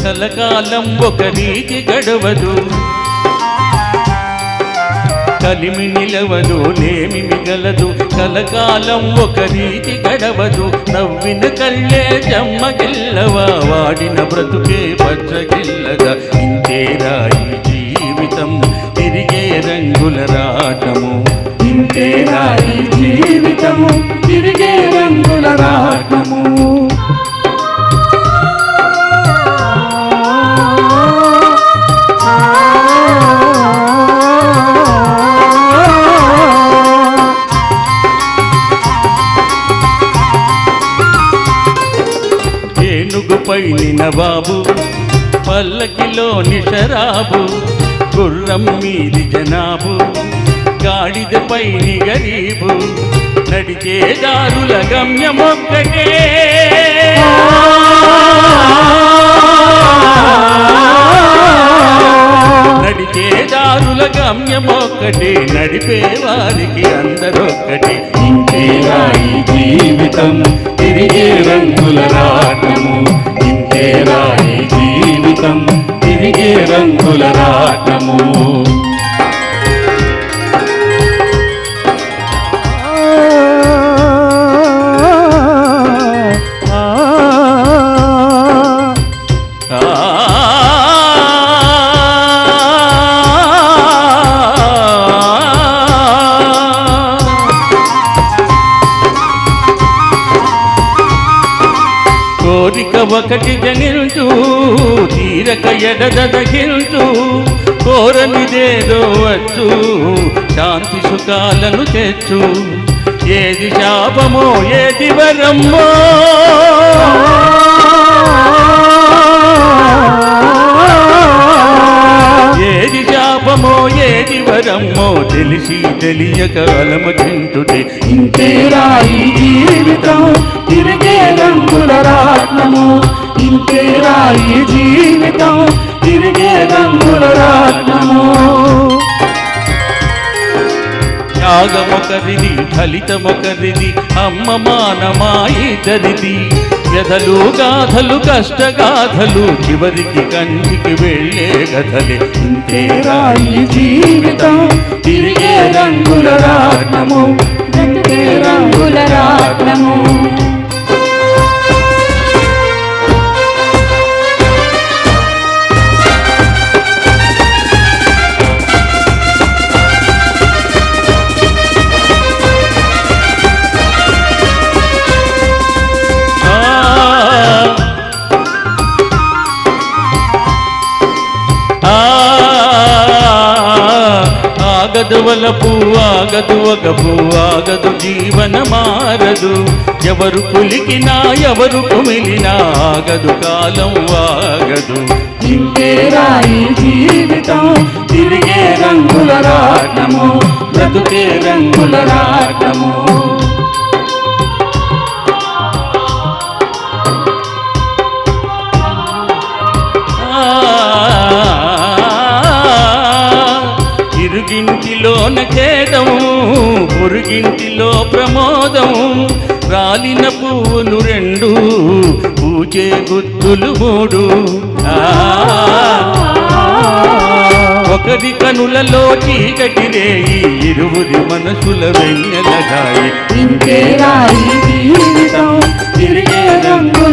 కలకాలం ఒక రీతి గడవదు, కలిమి నిలవదు లేమి మిగలదు. కలకాలం ఒక రీతి గడవదు, నవ్విన కళ్ళే జమ్మగిల్లవా, వాడిన బ్రతుకే పచ్చగిల్లగా. ఇంతేరా ఈ జీవితం తిరిగే రంగుల రాటము, ఇంతేరా ఈ జీవితము తిరిగే రంగుల రాటము. ఏనుగుపైని నవాబు, పల్లకిలోని శరాబు, గుర్రం మీది జనాబు, గాడిదపైని గరీబు, నడిచే దారుల గమ్యమొక్కటే, నడిచే దారుల గమ్యమొక్కటే, నడిపే వారికి అందరొక్కటే. ఇంతేరా ఈ జీవితం తిరిగే రంగుల రాటము, ఇంతేరా ఈ జీవితం తిరిగే రంగుల రాటము. కోరిక ఒకటి జనిల్చు, తీరక ఎడదగిల్చు, కోరనిదేదో వచ్చు, శాంతి సుఖాలను తెచ్చు. ఏది శాపమో ఏది వరమ్మో, ఏది శాపమో ఏది వరమ్మో, తెలిసి తెలియక అలమటించుటే. ఇంతేరా ఈ జీవితం తిరిగే రంగుల రాట్నము, ఇంతేరా ఈ జీవితం తిరిగే రంగుల రాట్నము. త్యాగమొకరిది ఫలితమొకరిది, అమ్మ మానమాయిద్దరిది. వ్యధలు గాథలు కష్టగాథలు, చివరికి కంటికి వెళ్ళే కథలే. ఇంతేరా ఈ జీవితం తిరిగే రంగుల రాట్నము, తిరిగే రంగుల రాట్నము. ఆగదు వలపు ఆగదు వగపు, ఆగదు జీవన మారదు. ఎవరు పులికినా ఎవరు కుమిలినా ఆగదు కాలం ఆగదు. ఇంతేరా ఈ జీవితం తిరిగే రంగుల రాటము, బ్రతుకే రంగుల రాటము. ఇరుగింటిలోన ఖేదం, పొరుగింటిలో ప్రమోదం. రాలిన పువ్వులు రెండు, పూచే గుత్తులు మూడు. ఒకరి కనులలో చీకటి రేయి, ఇరువురి మనసుల వెన్నెలగాయి. ఇంతేరా ఈ జీవితం తిరిగే రంగు